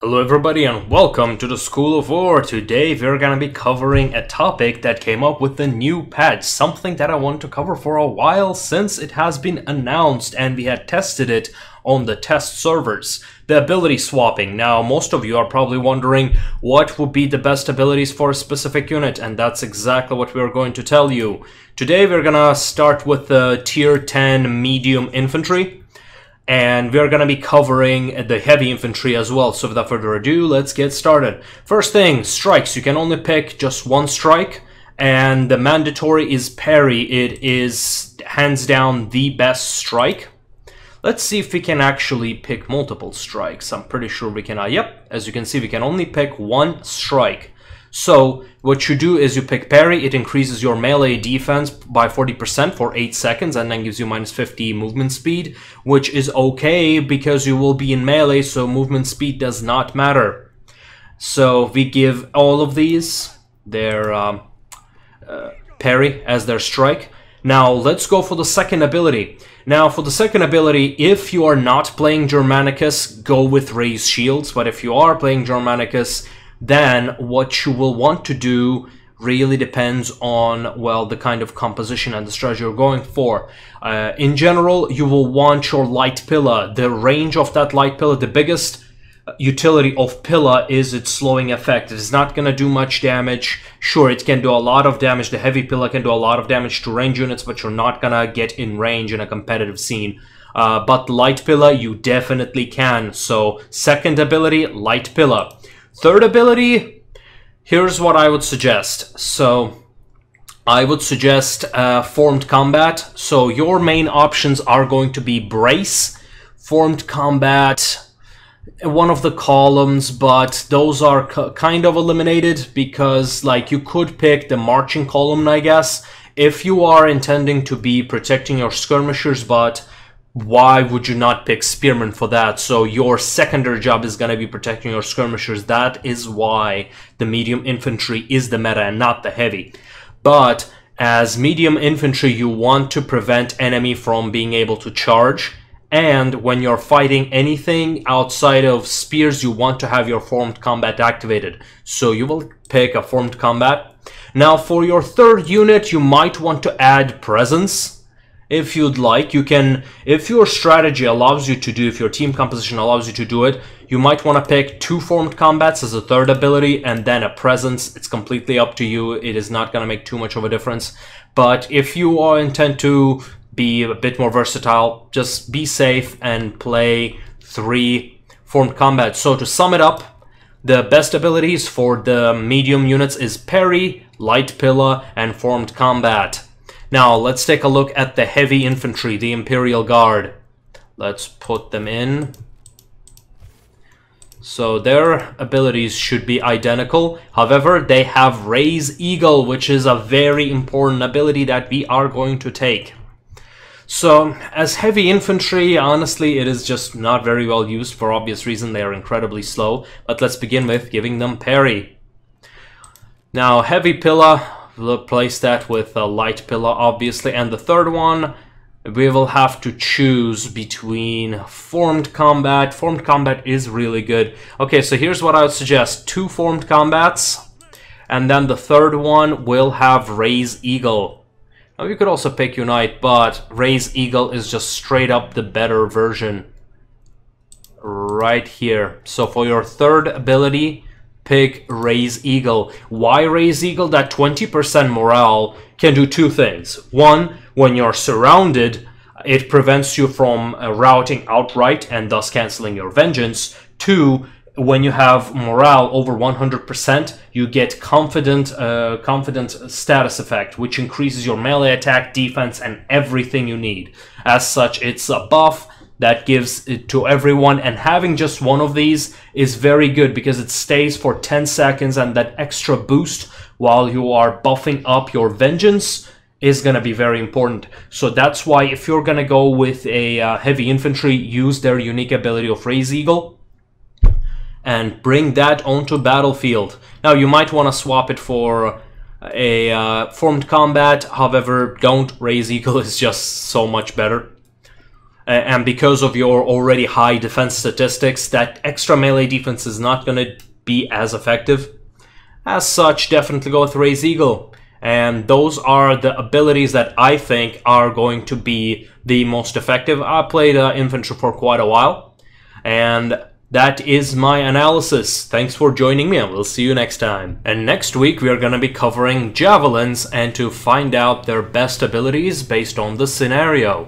Hello everybody and welcome to the School of War. Today we're gonna be covering a topic that came up with the new patch, something that I want to cover for a while since it has been announced and we had tested it on the test servers. The ability swapping. Now most of you are probably wondering what would be the best abilities for a specific unit, and that's exactly what we're going to tell you. Today we're gonna start with the tier 10 medium infantry. And we're going to be covering the heavy infantry as well. So without further ado, let's get started. First thing, strikes. You can only pick just one strike. And the mandatory is parry. It is hands down the best strike. Let's see if we can actually pick multiple strikes. I'm pretty sure we can. Yep, as you can see, we can only pick one strike. So what you do is you pick parry. It increases your melee defense by 40% for 8 seconds and then gives you minus 50 movement speed, which is okay because you will be in melee, so movement speed does not matter. So we give all of these their parry as their strike. Now let's go for the second ability. Now for the second ability, if you are not playing Germanicus, go with raised shields, but if you are playing Germanicus, then what you will want to do really depends on, well, the kind of composition and the strategy you're going for. In general, you will want your light pillar. The range of that light pillar, the biggest utility of pillar is its slowing effect. It is not going to do much damage. Sure, it can do a lot of damage. The heavy pillar can do a lot of damage to range units, but you're not going to get in range in a competitive scene. But light pillar, you definitely can. So, second ability, light pillar. Third ability, here's what I would suggest. So, I would suggest formed combat. So, your main options are going to be brace, formed combat, one of the columns, but those are kind of eliminated because, like, you could pick the marching column, I guess, if you are intending to be protecting your skirmishers, but why would you not pick spearmen for that? So your secondary job is going to be protecting your skirmishers. That is why the medium infantry is the meta and not the heavy. But as medium infantry, you want to prevent enemy from being able to charge. And when you're fighting anything outside of spears, you want to have your formed combat activated. So you will pick a formed combat. Now for your third unit, you might want to add presence. If you'd like, you can, if your strategy allows you to do, if your team composition allows you to do it, you might want to pick 2 formed combats as a third ability and then a presence. It's completely up to you. It is not going to make too much of a difference. But if you are intend to be a bit more versatile, just be safe and play 3 formed combats. So to sum it up, the best abilities for the medium units is parry, light pillar, and formed combat. Now, let's take a look at the heavy infantry, the Imperial Guard. Let's put them in. So their abilities should be identical. However, they have Raise Eagle, which is a very important ability that we are going to take. So, as heavy infantry, honestly, it is just not very well used for obvious reason. They are incredibly slow. But let's begin with giving them parry. Now, heavy pillar, we'll replace that with a light pillar, obviously. And the third one, we will have to choose between formed combat. Formed combat is really good. Okay, so here's what I would suggest. 2 formed combats. And then the third one will have Raise Eagle. Now, you could also pick Unite, but Raise Eagle is just straight up the better version. Right here. So for your third ability, pick Raise Eagle. Why Raise Eagle? That 20% morale can do 2 things. One, when you're surrounded, it prevents you from routing outright and thus canceling your vengeance. 2, when you have morale over 100%, you get confident status effect, which increases your melee attack, defense, and everything you need. As such, it's a buff that gives it to everyone, and having just one of these is very good because it stays for 10 seconds, and that extra boost while you are buffing up your vengeance is going to be very important. So that's why if you're going to go with a heavy infantry, use their unique ability of Raise Eagle and bring that onto battlefield. Now you might want to swap it for a formed combat, however, don't. Raise Eagle is just so much better. and because of your already high defense statistics, that extra melee defense is not going to be as effective. As such, definitely go with Raise Eagle. And those are the abilities that I think are going to be the most effective. I played Infantry for quite a while, and that is my analysis. Thanks for joining me, and we'll see you next time. And next week we are going to be covering Javelins and to find out their best abilities based on the scenario.